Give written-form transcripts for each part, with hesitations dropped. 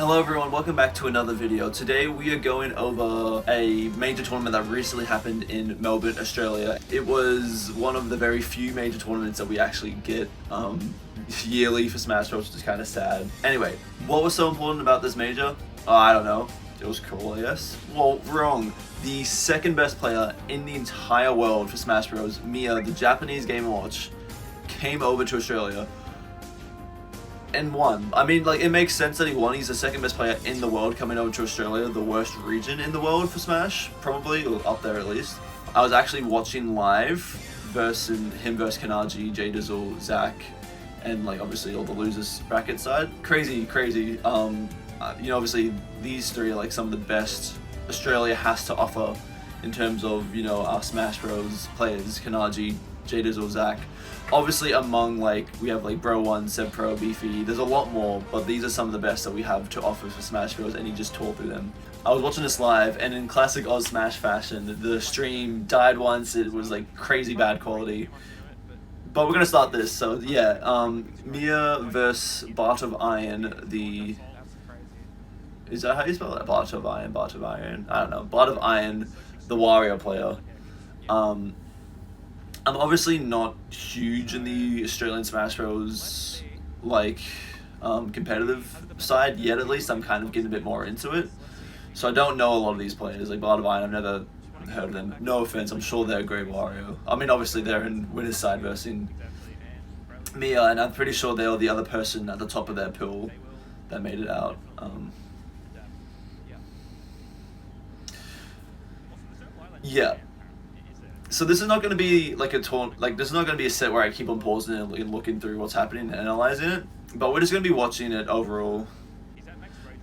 Hello everyone, welcome back to another video. Today we are going over a major tournament that recently happened in Melbourne, Australia. It was one of the very few major tournaments that we actually get yearly for Smash Bros, which is kind of sad. Anyway, what was so important about this major? I don't know. It was cool, I guess. Well, wrong. The second best player in the entire world for Smash Bros, Miya, the Japanese Game & Watch, came over to Australia and won. I mean, like, it makes sense that he won. He's the second best player in the world coming over to Australia, the worst region in the world for Smash, probably, or up there at least. I was actually watching live him versus Kanaji, J Dizzle, Zach, and like obviously all the losers bracket side. Crazy. You know, obviously these three are like some of the best Australia has to offer in terms of, you know, our Smash Bros players, Kanaji, J Dizzle, Zach. Obviously among, like, we have like Bro1, Seb Pro, Beefy, there's a lot more, but these are some of the best that we have to offer for Smash Bros, and you just tore through them. I was watching this live, and in classic Oz Smash fashion, the stream died once, it was like crazy bad quality. But we're gonna start this, so yeah, Miya versus Bart of Iron, is that how you spell that? Bart of Iron, I don't know. Bart of Iron, the Wario player. I'm obviously not huge in the Australian Smash Bros, like, competitive side yet, at least. I'm kind of getting a bit more into it. So I don't know a lot of these players. Like Bart of Iron, I've never heard of them. No offense, I'm sure they're a great Wario. I mean, obviously they're in winner's side versus Miya, and I'm pretty sure they were the other person at the top of their pool that made it out. Yeah. So this is not going to be like this is not going to be a set where I keep on pausing and looking through what's happening and analyzing it, but we're just going to be watching it overall.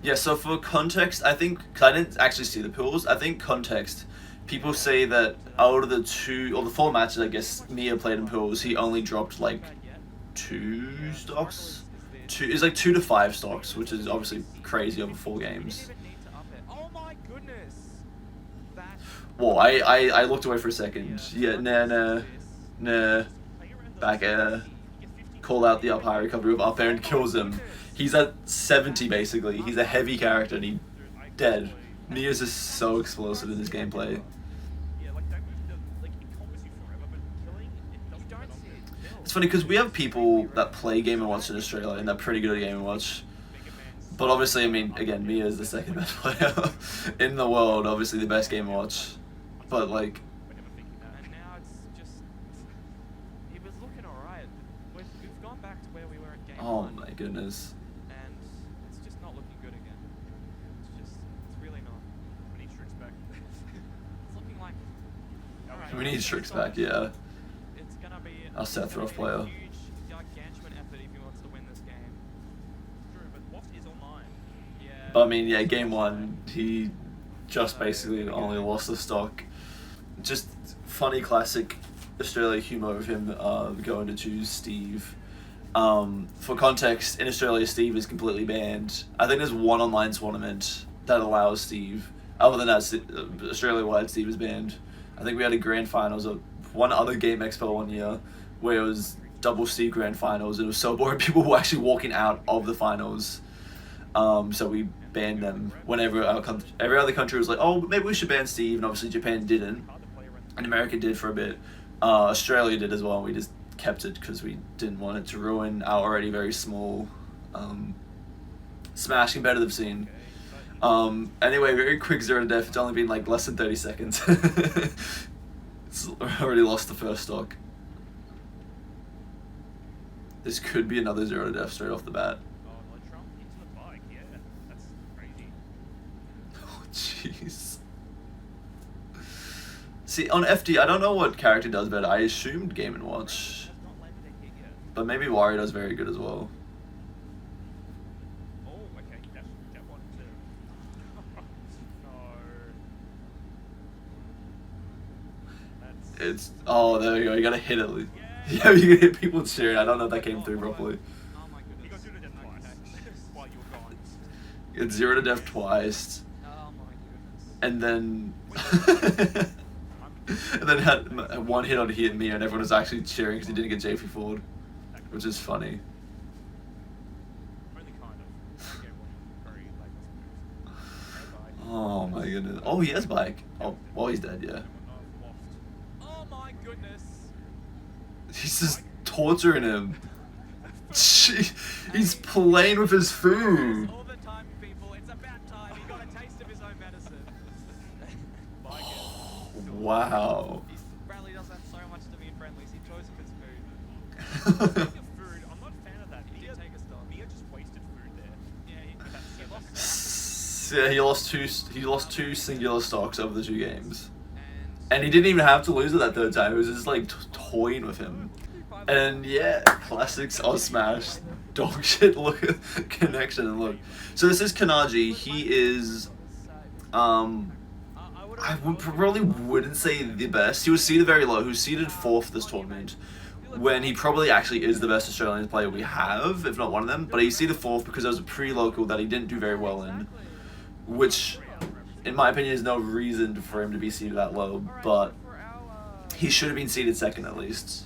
Yeah, so for context, I think, cause I didn't actually see the pools, I think context, people say that out of the four matches I guess Miya played in pools, he only dropped like 2 stocks? It's like 2 to 5 stocks, which is obviously crazy over 4 games. Whoa, I looked away for a second. Yeah, nah. Back air. Call out the up high recovery with up air and kills him. He's at 70 basically. He's a heavy character and he's dead. Miya's just so explosive in his gameplay. It's funny because we have people that play Game & Watch in Australia and they're pretty good at Game & Watch. But obviously, I mean, again, Miya is the second best player in the world. Obviously the best Game & Watch. But like, and now it's just, it was looking alright. We've gone back to where we were at game oh 1, my goodness. and it's just not looking good again. It's really not. We need Tricks back. It's looking like, alright, We need Tricks back, yeah. It's gonna be Our Sephiroth player. a huge, gargantuan effort if he wants to win this game. True, but what is online? Yeah. But I mean, yeah, game 1, he just basically only lost the stock. Just funny classic Australia humour of him going to choose Steve. For context, in Australia, Steve is completely banned. I think there's one online tournament that allows Steve. Other than that, Australia-wide, Steve is banned. I think we had a grand finals of one other Game Expo one year where it was double Steve grand finals. It was so boring. People were actually walking out of the finals. So we banned them whenever every other country was like, oh, maybe we should ban Steve, and obviously Japan didn't. And America did for a bit. Australia did as well, and we just kept it because we didn't want it to ruin our already very small Smash competitive scene. Anyway, very quick 0 to death. It's only been like less than 30 seconds. It's already lost the first stock. This could be another 0 to death straight off the bat. Oh, jeez. See, on FD, I don't know what character does better. I assumed Game & Watch. But maybe Wario does very good as well. It's... Oh, there you go. You gotta hit it. Yeah, you can hit people cheering. I don't know if that came through properly. It's 0 to death twice. And then... and then had one hit on Miya, and everyone was actually cheering because he didn't get JP forward, which is funny. my goodness. Oh, he has bike. Oh, well, he's dead, yeah. Oh my goodness. He's just torturing him. He's playing with his food. All the time, people. It's about time. He got a taste of his own medicine. Wow. Bradley does that so much to me in friendlies. He chose his food. Yeah, Food. I'm not a fan of that. He did take a stop. Miya just wasted food there. Yeah, he lost. he lost two singular stocks over the 2 games. And he didn't even have to lose it that 3rd time. It was just like toying with him. And yeah, classics Oz Smash, dog shit look connection and look. So this is Kanaji. He is, probably wouldn't say the best. He was seeded very low. He was seeded 4th this tournament, when he probably actually is the best Australian player we have, if not one of them. But he's seeded 4th because there was a pre-local that he didn't do very well in, which, in my opinion, is no reason for him to be seeded that low. But he should have been seeded 2nd at least.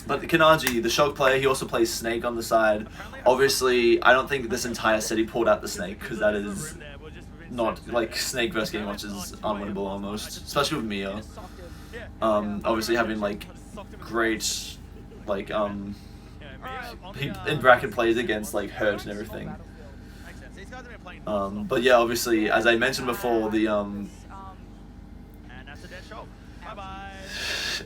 But the Kanaji, the Shulk player, he also plays Snake on the side. Obviously, I don't think this entire set he pulled out the Snake, because that is not, like, Snake versus Game Watch is unwinnable almost, especially with Miya. Obviously having, like, great, like, he, in bracket plays against, like, Hurt and everything. But yeah, obviously, as I mentioned before, the,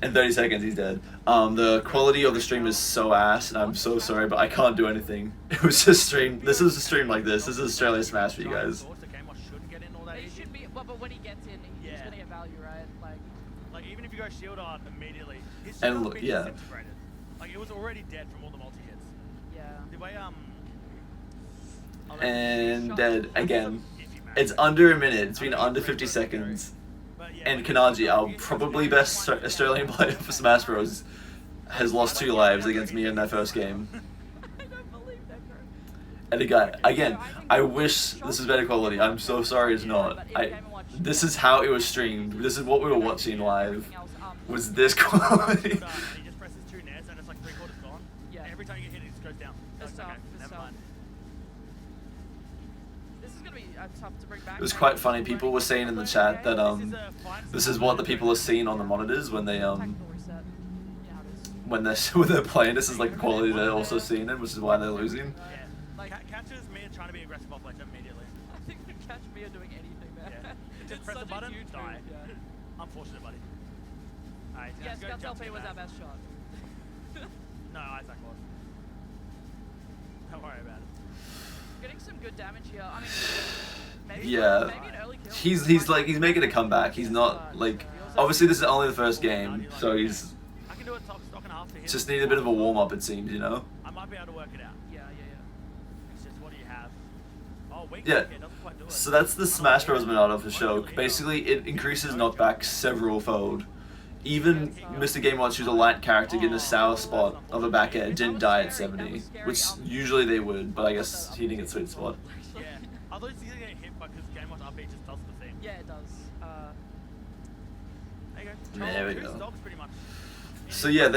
in 30 seconds, he's dead. The quality of the stream is so ass, and I'm so sorry, but I can't do anything. It was just stream. This is a stream like this. This is Australia Smash for you guys. He should be, but when he gets in, he's gonna get value, right? Like even if you go shield on immediately, his And shield look, being yeah. disintegrated. Like it was already dead from all the multi hits. Yeah. The way And dead again. It's under a minute. It's been under 50 seconds. And Kanaji, our probably best Australian player for Smash Bros, has lost 2 lives against me in that first game. I don't believe that, bro. And again, I wish this was better quality. I'm so sorry it's not. This is how it was streamed. This is what we were watching live. Was this quality? He just presses 2 nets and it's like 3/4 gone. Yeah. Every time you hit it, it just goes down. This Okay, never mind. This is gonna be tough to bring back. It was quite funny. People were saying in the chat that this is what the people are seeing on the monitors when they when they're playing. This is like the quality they're also seeing it, which is why they're losing. Yeah. Like catches Miya trying to be aggressive off later immediately. I think we catch Miya doing anything there. Yeah. Just It's press the such a button, huge die. move, yeah. Unfortunate, buddy. Alright, Yes, go Guts jump LP to was that. our best shot. No, Isaac was. Don't worry about it. Getting some good damage here. I mean, maybe, Yeah. maybe an early kill. He's making a comeback. He's not like, obviously this is only the first game, so he's I can do a stock and a half to hit. just need a bit of a warm up, it seems, you know. I might be able to work it out. Yeah. It's just what do you have? Oh, weak Yeah. kick, it doesn't quite do it. So that's the Smash Bros. Monado for Shulk. Basically, it increases knockback several fold. Even Mr. Game Watch, who's a light character, getting a sour spot of a back air, didn't die at 70, which usually they would, but I guess he didn't get sweet spot. Yeah. I thought he was going to get hit because Game Watch RP just does the thing. Yeah, it does. There you go. There we Two go. stocks pretty much. So yeah,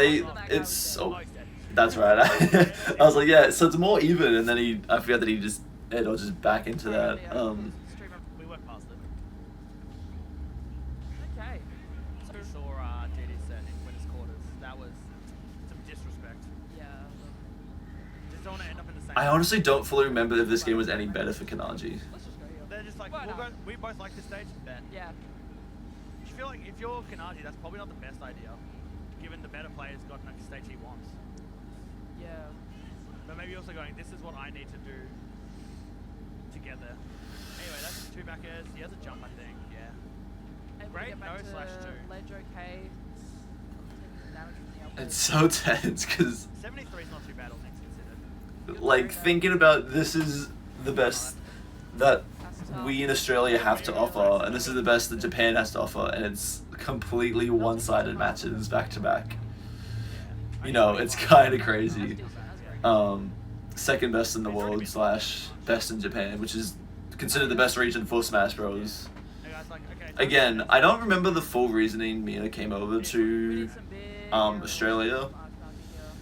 it's, Oh, oh, he's dead. that's right. I was like, yeah, so it's more even, and then I forgot that he just, it was just back into that. We worked past it. Okay. So we saw DD set in winners quarters. That was some disrespect. Yeah. Just don't want to end up in the same. I honestly don't fully remember if this game was any better for Kanaji. Let's just go here. They're just like, Why we'll go, not? we both like this stage. Bet. Yeah. You feel like if you're Kanaji, that's probably not the best idea, given the better player's got an stage he wants. Yeah. But maybe also going, this is what I need to do together. Anyway, that's 2 back airs. He has a jump, I think. Yeah. Able to Great, get back no to slash 2. Ledge okay. Taking damage from the elbow. It's so tense, because 73 is not too bad, all things considered. like thinking about this is the best that we in Australia have to offer, and this is the best that Japan has to offer, and it's completely one-sided matches back to back. You know, it's kind of crazy. Second best in the world / best in Japan, which is considered the best region for Smash Bros. Hey guys, like, okay. Again, I don't remember the full reasoning Miya came over We to need some big Australia.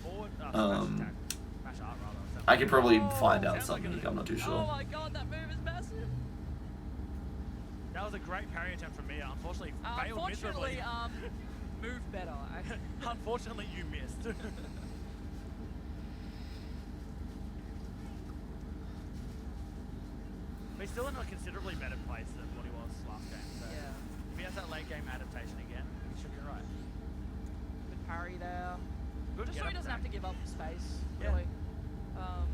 Forward, Um, smash attack. Smash art, rather. I could probably find out something. I'm not too Oh sure. my god, that move is massive. That was a great parry attempt from Miya. Unfortunately, failed miserably. Unfortunately, move better. Unfortunately, you missed. But he's still in a considerably better place than what he was last game. So Yeah. if he has that late game adaptation again, he should be right. Good parry there. Good Just so he doesn't have to give up space, Yeah. really.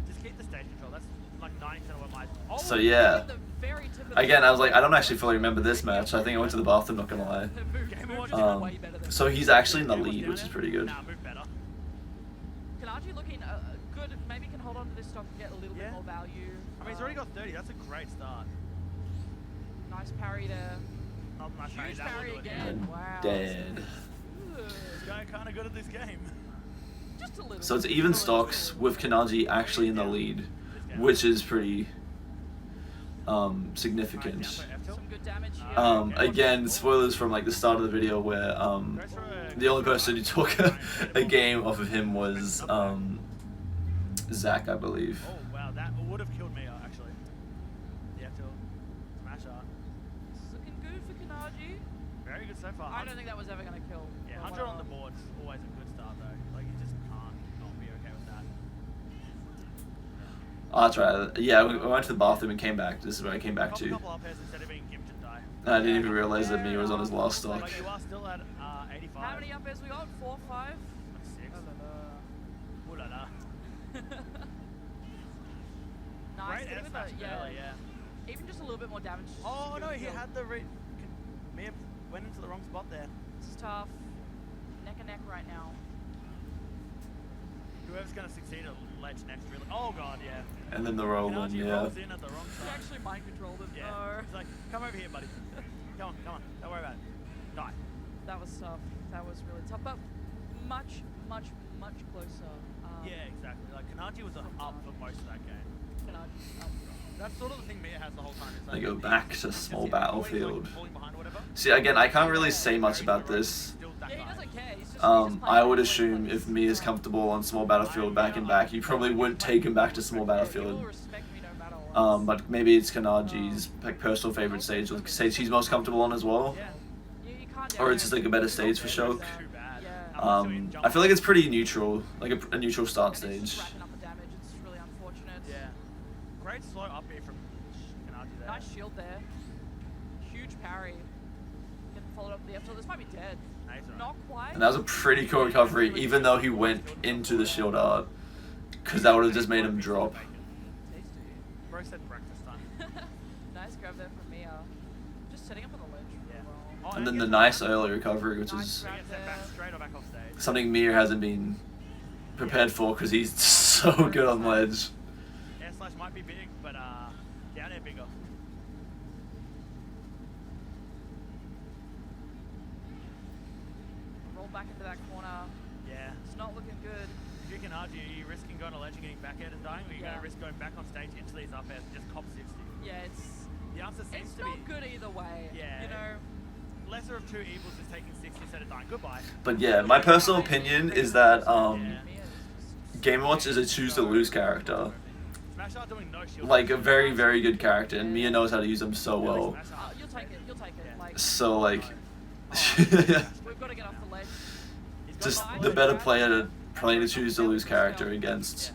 Just keep the stage control. That's like 90% of what my. Oh, So yeah. The very tip of the Again, I was like, I don't actually fully remember this match. I think I went to the bathroom, not gonna lie. way better than So he's actually in the lead, which is pretty good. Nah, move better. Kanaji looking good. Maybe can hold on to this stock and get a little bit more value. I mean, he's already got 30. That's a great start. Nice parry there. Not nice parry. Huge That will parry do it. again. Wow. Dead. Ugh. This guy kind of good at this game. Just a little. So it's even stocks with Kanaji actually in the lead, which is pretty significant. Some good damage here. Again, spoilers from like the start of the video where the only person who took a game off of him was Zach, I believe. Oh wow, that would have killed Miya actually. Yeah, till smash art. This is looking good for Kanaji. Very good so far. I don't think that was ever going to kill. Yeah, but 100 on the whatever. board's always a good start though. Like you just can't not be okay with that. Oh, that's right. Yeah, we went to the bathroom and came back. This is where I came back Pop a to. couple up airs instead of being gimped and die. I didn't even realize that Miya was on his last stock. Like you are still at 85. How many up airs we got? 4, 5? 6. Oh, Ooh la la. Nice. Great Even, F smash early, yeah. even just a little bit more damage. Oh just no, to he kill. had the Miya went into the wrong spot there. This is tough. Neck and neck right now. Whoever's gonna succeed at ledge next really. Oh god, yeah. And then the roll one, Kanaji yeah. rolls in at the wrong He time. actually mind controlled him. Yeah. No. He's like, come over here, buddy. Come on. Don't worry about it. Die. That was tough. That was really tough, but much closer. Yeah, exactly. Like Kanaji was up for most of that game. That's sort of the thing Miya has the whole time. Is They like, go back to small always, battlefield. like, falling behind or whatever. See, again, I can't really say much about this. Still that Yeah, he guy. doesn't care. He's just, I would assume if Mia's comfortable on small battlefield back and back, you probably wouldn't take him back to small battlefield. But maybe it's Kanaji's like personal favorite stage, like stage he's most comfortable on as well, Yeah. or it's just like a better stage for Shoke. Too bad. Yeah. I feel like it's pretty neutral, like a neutral start And it's stage. just racking up the damage. It's really unfortunate. Yeah. Great slow up here from Kanaji there. Nice shield there. Huge parry. Getting followed up with the F tilt. This might be dead. Nah, he's alright. Not quite. And that was a pretty cool recovery, even though he went into the shield art, because that would have just made him drop. Tasty. Bro said breakfast time. Nice grab there from Miya. Just setting up on the ledge really Yeah. well. Oh, And then he the gets- nice early recovery, which Nice is grab He gets that back straight or back off stage. something Miya hasn't been prepared for, because he's so good on ledge. Air slash might be big, but down air bigger. Roll back into that corner. Yeah. It's not looking good. If you can argue, are you risking going to ledge and getting back air and dying, or are you going Yeah. to risk going back on stage into these up airs and just cop 60? Yeah, it's The answer seems to not be good either way. Yeah. You know. lesser of two evils is taking 60 instead of dying. Goodbye. But yeah, my personal opinion is that Yeah. Miya is just Game Watch is a choose to lose character. Smash Art doing no shield. Like a very, very good character, and Miya knows how to use them so well. Smash Art. you'll take it. You'll take it. Yeah. Like So like, we've got to get off the ledge. He's got just nice the better grab. player to playing a choose to lose character against.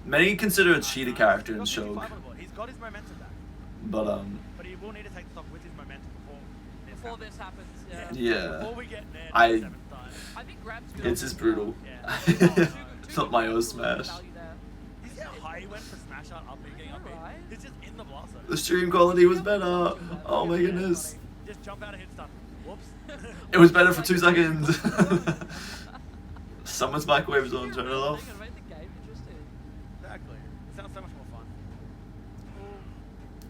Many consider a cheater character in He's got Shoke, 55 on the board. He's got his momentum back, but but he will need to take the stock with his momentum Before this happens, yeah. yeah, Before we get nailed I- the 7th time. I think grab's good. it's just brutal. Yeah. It's not my own smash. You see how high he went for Smash Art up and getting up here? Alright. He's just in the blast zone. The stream quality was better. Oh my goodness, Just jump out of hit stun. Whoops. it was better for 2 seconds. Someone's microwave is on. Turn it off. Make the game interesting. Exactly. It sounds so much more fun.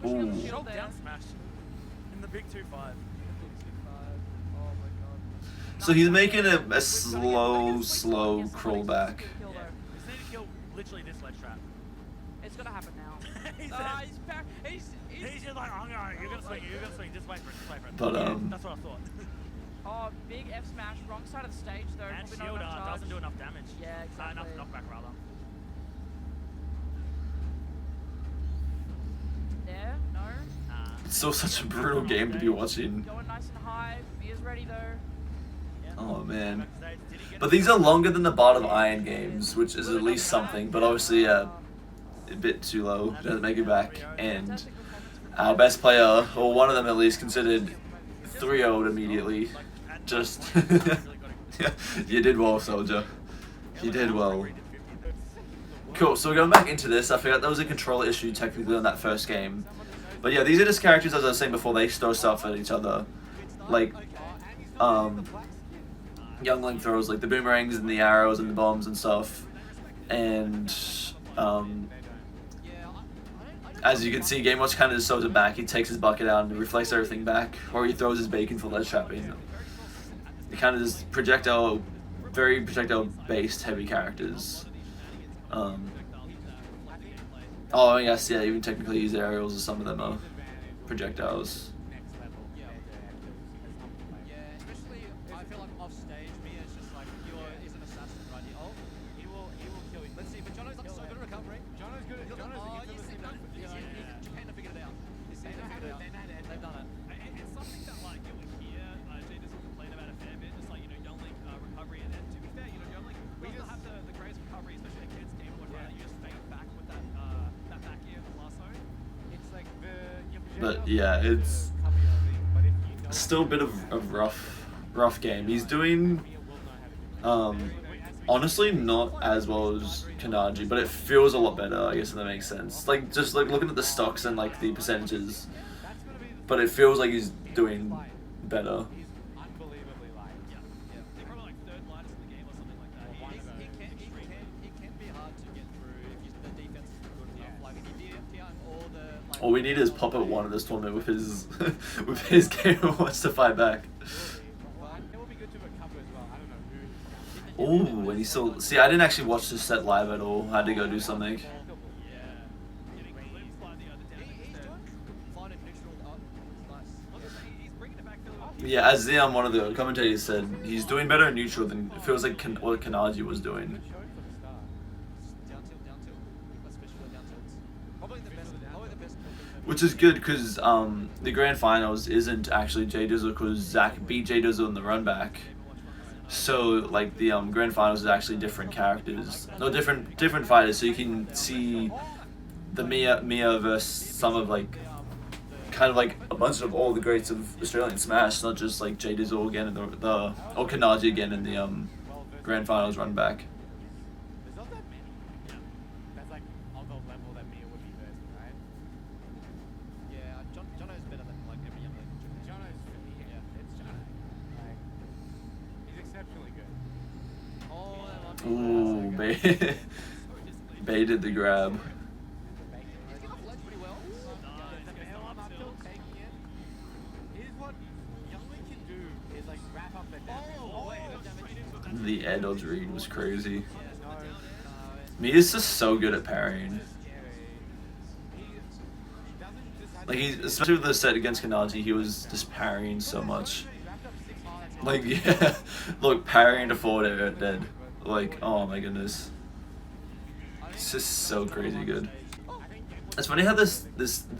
Pushing up the Ooh. shield Shock there. down smash in the big 2-5. Oh my god. So he's making a slow crawl back. Yeah. We just need to kill literally this ledge trap. It's gonna happen now. He's He's back. He's just like, oh, no, you're gonna swing, just wait for it, just wait for it. But, Yeah, that's what I thought. Oh, big F smash, wrong side of the stage though. And Probably not shield enough art charge. doesn't do enough damage. Yeah, exactly. Enough knockback rather. There, no. Nah. it's still such a brutal game to be watching. Going nice and high. Mia's ready though. Oh man. But these are longer than the Bart of Iron games, which is at least something, but obviously a bit too low. Doesn't make it back. And our best player, or one of them at least, considered 3-0'd immediately. Just yeah, you did well, soldier. You did well. Cool, so we're going back into this. I forgot there was a controller issue technically on that first game. But yeah, these are just characters, as I was saying before, they throw stuff at each other. Like, Young Link throws like the boomerangs and the arrows and the bombs and stuff. And, as you can see, Game Watch kind of just throws it back. He takes his bucket out and reflects everything back. Or he throws his bacon for ledge trapping. It kind of just very projectile-based heavy characters. Oh, I guess, yeah, even technically use aerials, as some of them are projectiles. Especially, I feel like off stage, Miya is just like, he's an assassin, right? He will kill you. Let's see, but Jono's like so good at recovering. Jono's good at Japan have figured it out. They've done it. It's something that like you would hear Jadis complain about a fair bit. It's like, Young Link recovery, and to be fair, Young Link doesn't have the greatest recovery, especially against Game Watch. You just fade back with that back air lasso. It's like But yeah, it's still a bit of a rough game. He's doing honestly not as well as Kanaji, but it feels a lot better, I guess, if that makes sense. Like, just like looking at the stocks and like the percentages, but it feels like he's doing better. they're probably like third lightest in the game or something like that. He can be hard to get through if the defense is good enough. Like, if you DFT all the... All we need is Pop at 1 of this tournament with his with his Game Watch to fight back. Oh, and he still... See, I didn't actually watch this set live at all. I had to go do something. He's doing fine and neutral. Oh, nice. He's bringing it back to Yeah, as one of the commentators said, he's doing better in neutral than it feels like what Kanaji was doing. Down tilt. Especially down tilts. Probably the best. Which is good because the grand finals isn't actually J Dizzle because Zach beat J Dizzle in the run back. So like the grand finals is actually different characters, no different fighters. So you can see the Miya versus some of like kind of like a bunch of all the greats of Australian Smash, not just like J Dizzle again in the or Kanaji again in the grand finals run back. There's not that many. That's like on the level that Miya would be versing, right? Yeah, Jono's better than like every young lady. Jono's for me. Yeah, it's Jono. Like, he's exceptionally good. Oh, I love Ooh, baited the grab. He's got the ledge pretty well. The bail up tilt taking it. Here's what Youngling can do is like wrap up the damage. The air dodge read was crazy. Mia's just so good at parrying. Like especially with the set against Kanaji, he was just parrying so much. Like yeah, look, parrying to forward air dead. Like oh my goodness, it's just so crazy good. It's funny how this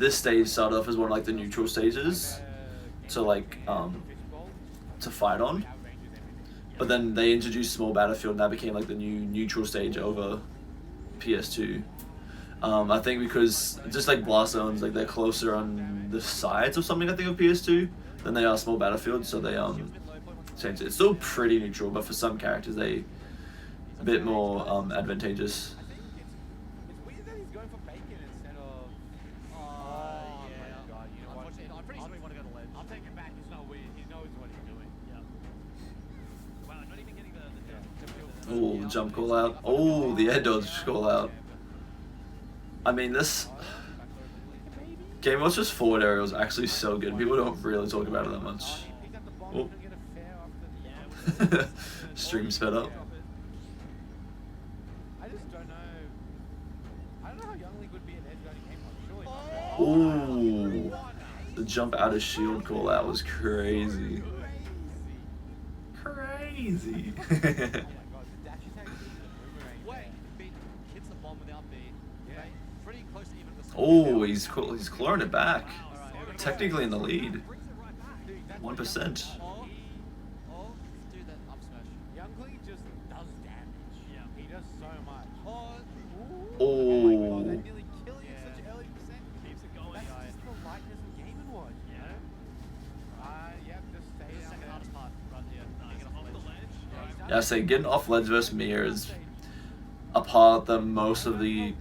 stage started off as one of like the neutral stages to like to fight on, but then they introduced small battlefield and that became like the new neutral stage over PS2. I think because just like blast zones, like they're closer on the sides or something I think of PS2 than they are small battlefield, so they changed it. It's still pretty neutral, but for some characters they a bit more advantageous. It's weird that he's going for bacon instead of. Yeah. My God, you know what? Unfortunately, I'm pretty sure he want to go to ledge. I'll take it back. It's not weird. He knows what he's doing. Yeah. wow, not even getting the Oh, jump call out. Oh, the air dodge call out. I mean, this Game Watch just forward aerial is actually so good. People don't really talk about it that much. He's at the Oh. bottom. He'll get a fair after the. Stream sped up. I just don't know. I don't know how Youngling would be an edge guarding game. Surely. Ooh, the jump out of shield call out was crazy. Crazy. Oh my God, the dash attack is the boomerang. Wait, beat hits the bomb without beat. Yeah. Pretty close to even the Oh, he's clawing it back. technically in the lead. Brings it right back. Dude, that's 1%. Or do that up smash. Youngling just does damage. Yeah. He does so much. Or Oh my god, Oh. that nearly killing Yeah. at such an early percent. Keeps it going. That's just the lightness of Game & Watch, you Yeah. know? Yep, just stay the down second there. hardest part right here. Getting off the ledge. Right. Yeah, I say getting off ledge versus Miya is a part that most of the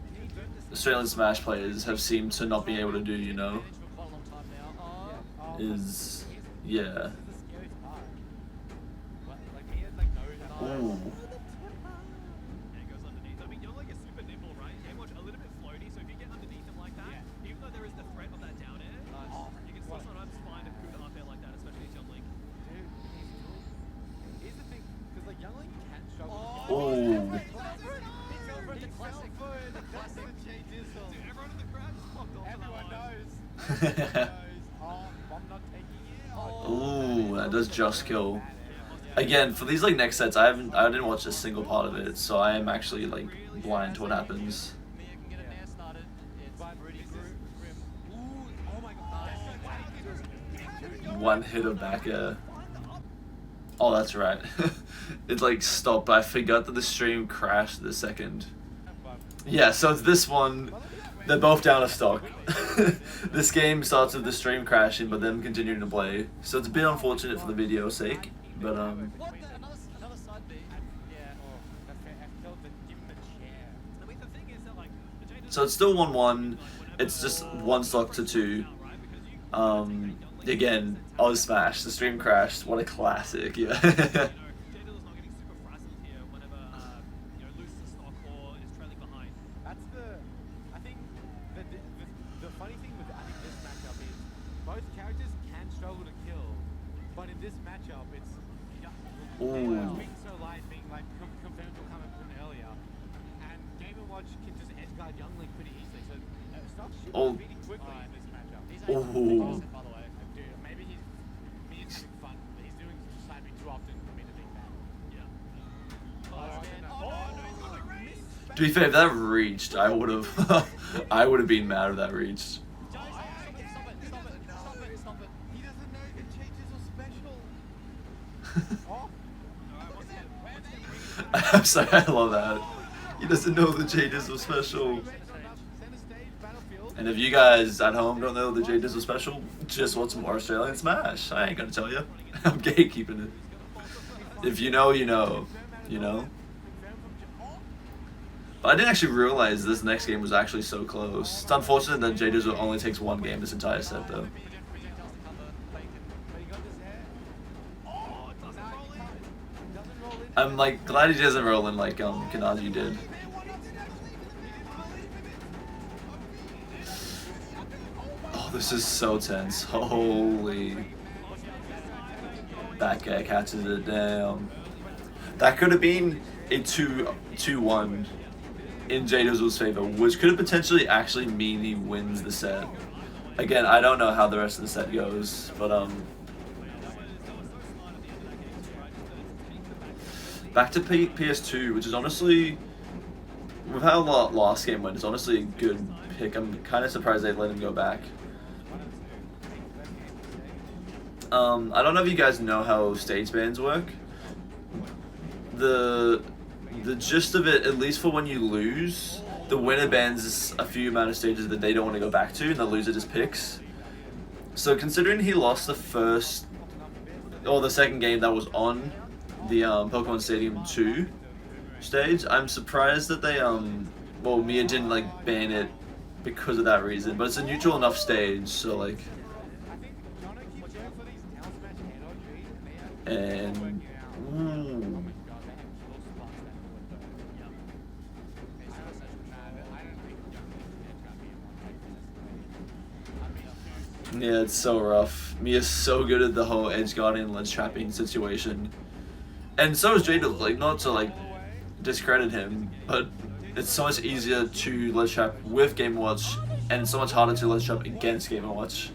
Australian Smash players have seemed to not be able to do, you know? Managed for quite a long time now. Oh, Is, yeah. This is the scariest part. But, like, Mia's like knows how to Ooh. And goes underneath. I mean, you're like a super nimble, right? Game Watch a little bit floaty, so if you get underneath him like that, even though there is the threat of that down air, you can still sometimes find a good up air like that, especially if you're Link. Dude, he's cool. Here's the thing, because like Youngling can struggle. Oh. The classic. The classic Jay Dizzle. Dude, everyone in the crowd just popped off Everyone to that one. knows. Everyone knows. Oh, I'm not taking it. Ooh, that does just kill. Again, for these like next sets, I didn't watch a single part of it, so I am actually like blind to what happens. Mia can get a nair started. It's But pretty this is grim. grim. Ooh, oh my god. One hit of back air. Oh, that's right. It like stopped. I forgot that the stream crashed the second. Yeah, so it's this one. They're both down a stock. This game starts with the stream crashing, but them continuing to play. So it's a bit unfortunate for the video's sake, but What the? Another side B. Yeah. Oh, that's fair. I felt that give him a chair. I mean, the thing is that, like, the Jay so it's still 1-1. It's just one stock to 2. Again, Oz Smash. The stream crashed. What a classic, yeah. Jay Dizzle's not getting super frazzled here whenever, loses the stock or is trailing behind. That's I think the funny thing with I think this matchup is both characters can struggle to kill, but in this matchup it's Ooh. being so light, being like confirmed to come in earlier, and Game & Watch can just edgeguard Youngling pretty easily. So Stock should Oh. be beating quickly in this matchup. He's Ooh. 80%, by the way. Dude, maybe he's having fun, but he's doing sniping too often for me to think that. Yeah. To be fair, if that reached, I would have I would have been mad if that reached. Stop it. He doesn't know the changes are special. Oh. I'm sorry, I love that. He doesn't know the J-Diz was special. Center stage, battlefield. And if you guys at home don't know the J-Diz was special, just watch some more Australian Smash. I ain't gonna tell you. I'm gatekeeping it. If you know, you know. You know? But I didn't actually realize this next game was actually so close. It's unfortunate that J-Diz only takes one game this entire set, though. Projectiles to cover. But he got this hair. Oh, it doesn't roll in. Doesn't roll in. I'm like glad he doesn't roll in like Kanaji did. Oh, this is so tense. Holy. Back air catches it down. That could have been a 2-1 in Jay Dizzle's favor, which could have potentially actually mean he wins the set. Again, I don't know how the rest of the set goes, but back to PS2, which is honestly, with how last game went, it's honestly a good pick. I'm kind of surprised they let him go back. I don't know if you guys know how stage bans work. The gist of it, at least for when you lose, the winner bans a few amount of stages that they don't want to go back to, and the loser just picks. So considering he lost the first, or the second game that was on the Pokemon Stadium 2 stage, I'm surprised that they well, Miya didn't like ban it because of that reason, but it's a neutral enough stage, so like, I think Jono keeps going for these down smash head dodges, and they have and Oh ooh. my god, they have kill spots that would though. Okay, so that's such a bad. I don't think Jono is gonna be able to take this. Yeah, it's so rough. Mia's so good at the whole edge guarding, ledge trapping situation. And so is Jada, like, not to, like, discredit him, but it's so much easier to ledge trap with Game & Watch, and so much harder to ledge trap against Game & Watch,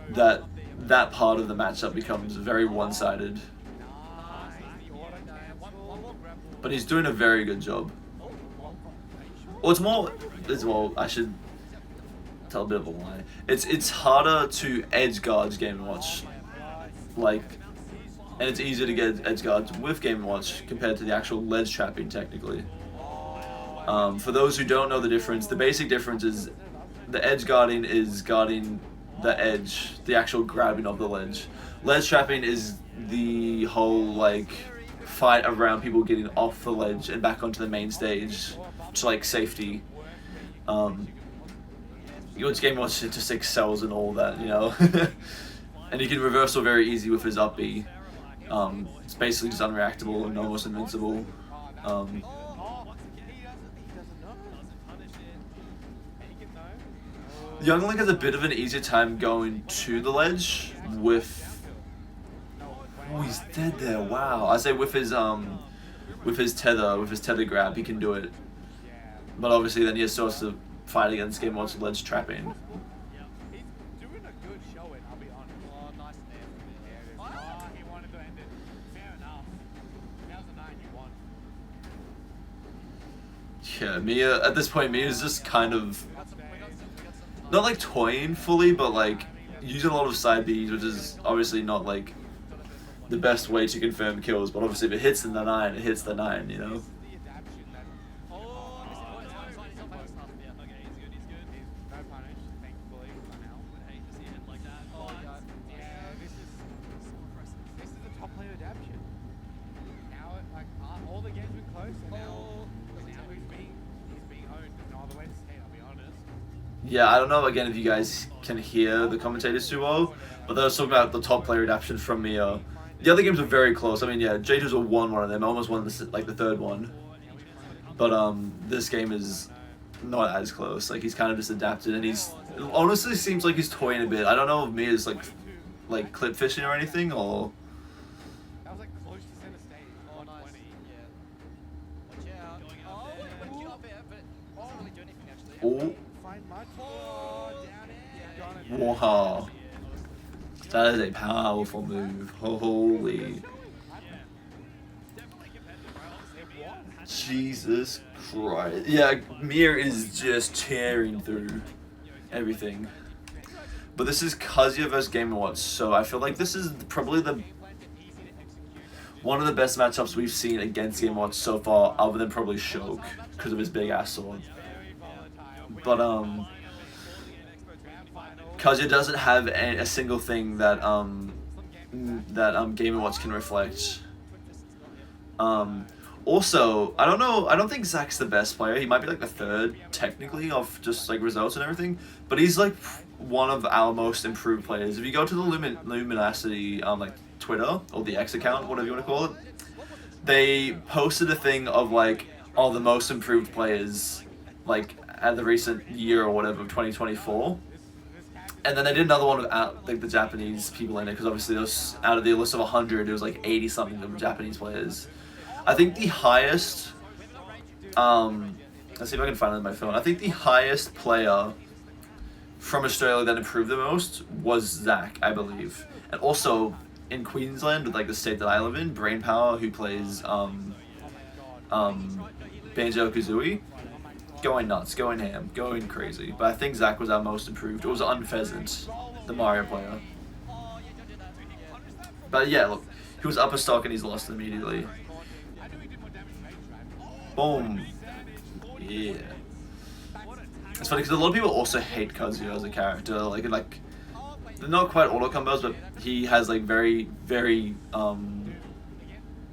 that that part of the matchup becomes very one-sided. But he's doing a very good job. Well, it's more, well, I should tell a bit of a lie. It's harder to edge guard Game & Watch, like, and it's easier to get edge guards with Game & Watch compared to the actual ledge trapping technically. For those who don't know the difference, the basic difference is the edge guarding is guarding the edge, the actual grabbing of the ledge. Ledge trapping is the whole like fight around people getting off the ledge and back onto the main stage to like safety. Your Game & Watch just excels in all that, you know. And you can reversal very easy with his up B. It's basically just unreactable and almost invincible. Youngling has a bit of an easier time going to the ledge with. Oh, he's dead there! Wow. I say with his tether grab, he can do it. But obviously, then he has to fight against Game & Watch ledge trapping. He's doing a good showing, I'll be honest. Oh, nice there from Miya. He wanted to end it. Fair enough. That was the 9 you won. Yeah, Miya. At this point, Miya's just kind of We got some not like toying fully, but like using a lot of side Bs, which is obviously not like the best way to confirm kills. But obviously, if it hits in the 9, it hits the 9. You know. The adaptation that. Oh, okay, he's good, he's good. He's no punish, thankfully, for now. Would hate to see it end like that. Oh, but Yeah, this is the top player adaptation. Now, like, all the games been close, and now he's being owned. There's no other way to say it, I'll be honest. Yeah, I don't know again if you guys can hear the commentators too well, but they were talking about the top player adaptation from Miya. The other games were very close. I mean, yeah, J2's won one of them, almost won the third one. But this game is not as close. Like he's kind of just adapted, and he's honestly seems like he's toying a bit. I don't know if Mia's like clip fishing or anything, or That was like close to center stage. Oh, nice. 120. Yeah. Watch out. Oh, wait, went up there, but it doesn't really do anything actually. oh, Find much. Oh, down it. Got it. wow, that is a powerful move. Holy. Jesus Christ. Yeah, Miya is just tearing through everything. But this is Kazuya versus Game & Watch, so I feel like this is probably one of the best matchups we've seen against Game & Watch so far, other than probably Shoke, because of his big ass sword. But Kazuya doesn't have a single thing that Game & Watch can reflect. Also, I don't think Zach's the best player. He might be like the third, technically, of just like results and everything. But he's like one of our most improved players. If you go to the Luminosity like Twitter, or the X account, whatever you want to call it, they posted a thing of like all the most improved players like at the recent year or whatever of 2024. And then they did another one without like the Japanese people in it, because obviously there was, out of the list of 100, it was like 80 something of Japanese players. I think the highest, let's see if I can find it on my phone. I think the highest player from Australia that improved the most was Zach, I believe. And also in Queensland, with like the state that I live in, Brainpower, who plays Banjo-Kazooie, going nuts, going ham, going crazy. But I think Zach was our most improved. It was Unpheasant, the Mario player. But yeah, look, he was upper stock and he's lost immediately. Boom. Yeah. It's funny because a lot of people also hate Kazuya as a character. Like they're not quite auto combos, but he has like very, very well,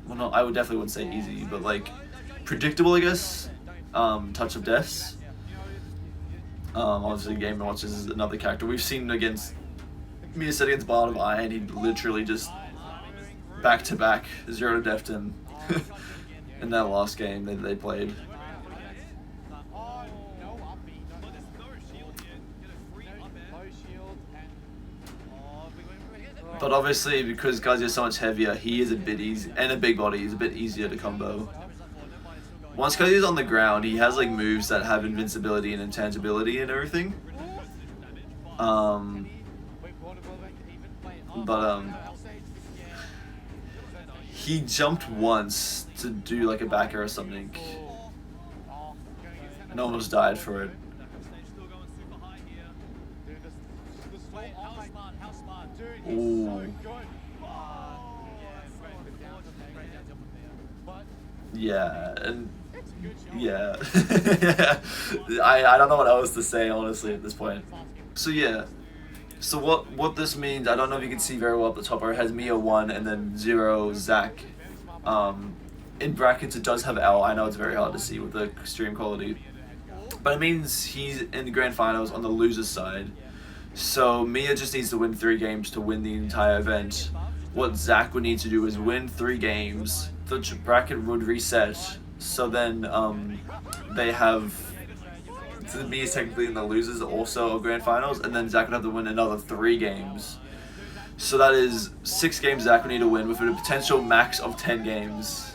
no, I would definitely wouldn't say easy, but like predictable, I guess. Touch of Deaths. Obviously, Game & Watch is another character we've seen against Miya set against Bard of Eye, and he literally just back to back 0 to death him in that last game that they played. But obviously, because Kazuya is so much heavier, he is a bit easy, and a big body, he's a bit easier to combo. Once Kazuya's on the ground, he has like moves that have invincibility and intangibility and everything. He jumped once to do like a back air or something, and almost died for it. Dude, he's Ooh. so good. But Yeah, and it's a good shot. yeah. I don't know what else to say, honestly, at this point. So yeah. So what this means, I don't know if you can see very well up the top, where it has Miya 1 and then 0, Zach. In brackets it does have L. I know it's very hard to see with the stream quality. But it means he's in the grand finals on the loser's side. So Miya just needs to win 3 games to win the entire event. What Zach would need to do is win 3 games. The bracket would reset. So then they have... So Miya's technically in the losers also of grand finals, and then Zach would have to win another 3 games. So that is 6 games Zach would need to win with a potential max of 10 games.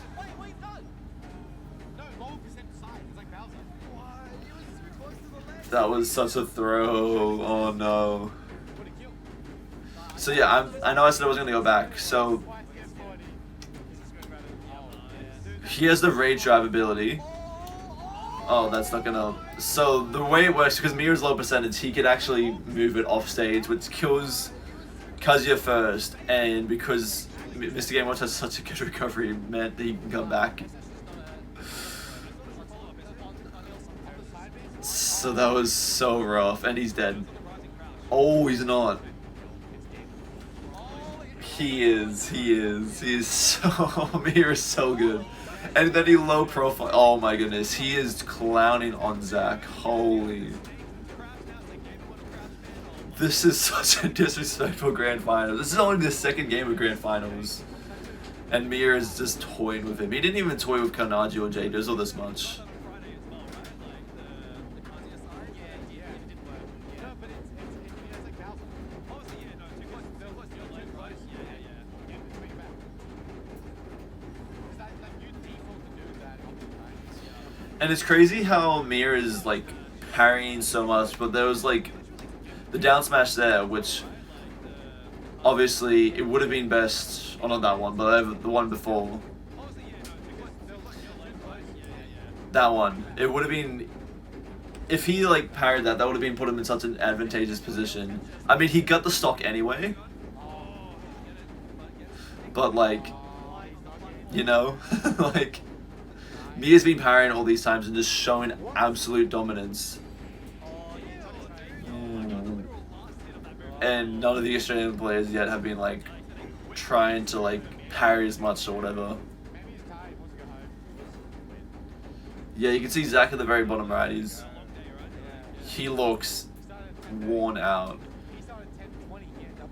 That was such a throw. Oh no. So yeah, I know I said I was gonna go back. So he has the rage drive ability. Oh, that's not gonna. So the way it works, because Miya's low percentage, he could actually move it off stage, which kills Kazuya first, and because Mr. Game Watch has such a good recovery, it meant that he can come back. So that was so rough, and he's dead. Oh, he's not. He is so, Miya is so good. And then he low profile, oh my goodness, he is clowning on Zach, holy. This is such a disrespectful grand finals. This is only the 2nd game of grand finals. And Miya is just toying with him. He didn't even toy with Kanaji or J Dizzle this much. And it's crazy how Miya is like parrying so much, but there was like the down smash there, which obviously it would have been best, oh not that one, but the one before. That one. It would have been, if he like parried that, that would have been put him in such an advantageous position. I mean, he got the stock anyway. But like, you know, like, Miya's been parrying all these times and just showing absolute dominance. And none of the Australian players yet have been like trying to like parry as much or whatever. Yeah, you can see Zach at the very bottom right. He looks worn out.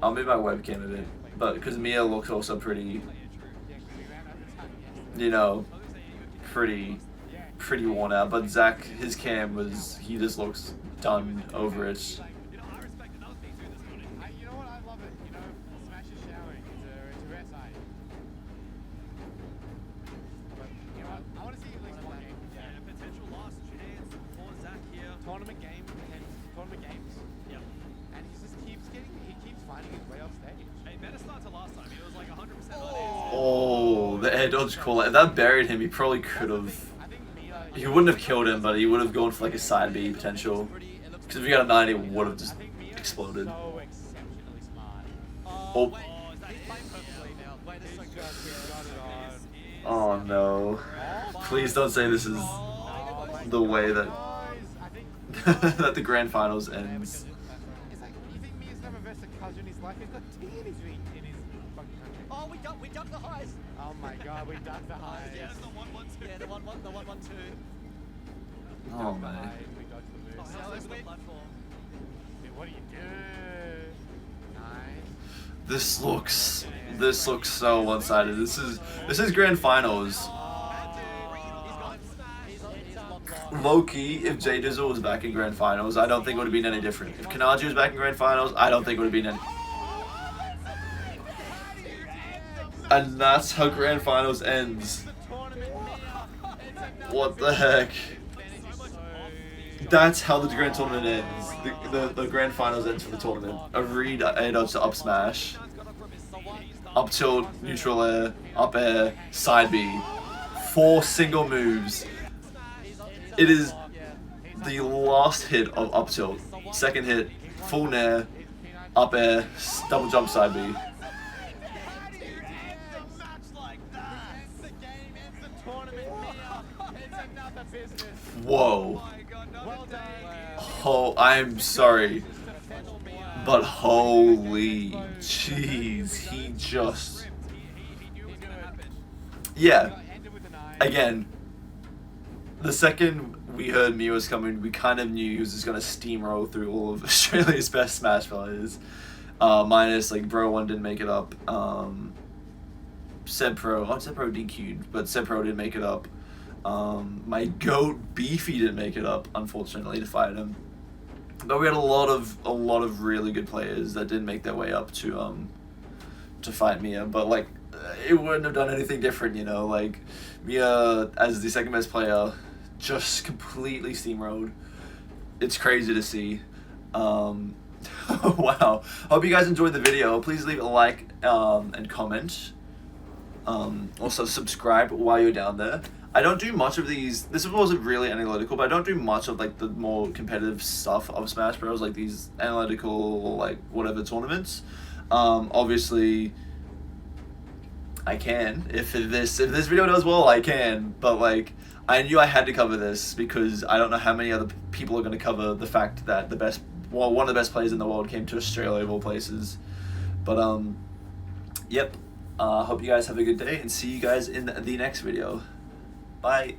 I'll move my webcam a bit, but because Miya looks also pretty, you know, pretty worn out. But Zach, his cam was, he just looks done over it. Tournament games. Yep. And he keeps finding his way off stage. Hey, better start to last time. He was like 100% on Oh, the air dodge call. If that buried him, he probably could have. He wouldn't have killed him, but he would have gone for like a side B potential. Because if he got a 9, it would have just exploded. So exceptionally smart. Oh. Oh no. Please don't say this is the way that that the grand finals ends. It's like, you think Miya's never versed a Kazu in his life? He's got tea in his fucking country. Oh, we ducked the highs. Oh my god, we ducked the highs. Yeah, the 1-1-2. Yeah, the 1-1-2. Oh man. We dodged the moves. How's this the platform? Dude, what do you do? Nice. This looks so one-sided. This is grand finals. Low-key, if J Dizzle was back in grand finals, I don't think it would have been any different. If Kanaji was back in grand finals, I don't think it would have been any. And that's how grand finals ends. What the heck? That's how the grand tournament ends. The grand finals ends for the tournament. A read air dodge to up smash, up tilt, neutral air, up air, side B. 4 single moves. It is the last hit of up tilt. Second hit, full nair, Up air, double jump side B. How do you end a match like that? Ends the game, ends the tournament, Miya. It's another business. Whoa. My God, another Well day. done. Oh, I'm sorry. To settle Miya. But holy jeez, he just... He knew it was going to happen. Yeah, Ended with an eye. again, the second we heard Miya was coming, we kind of knew he was just going to steamroll through all of Australia's best Smash players. Minus, like, Bro 1 didn't make it up. Seb Pro DQ'd, but Seb Pro didn't make it up. My GOAT Beefy didn't make it up, unfortunately, to fight him. But we had a lot of really good players that didn't make their way up to fight Miya. But like, it wouldn't have done anything different, you know. Like, Miya as the second best player just completely steamrolled. It's crazy to see. Wow. Hope you guys enjoyed the video. Please leave a like and comment. Also subscribe while you're down there. I don't do much of these. This wasn't really analytical, but I don't do much of like the more competitive stuff of Smash Bros. Like these analytical or like whatever tournaments. Obviously, I can if this video does well, I can. But like, I knew I had to cover this because I don't know how many other people are going to cover the fact that one of the best players in the world came to Australia of all places. But yep. Hope you guys have a good day and see you guys in the next video. Bye.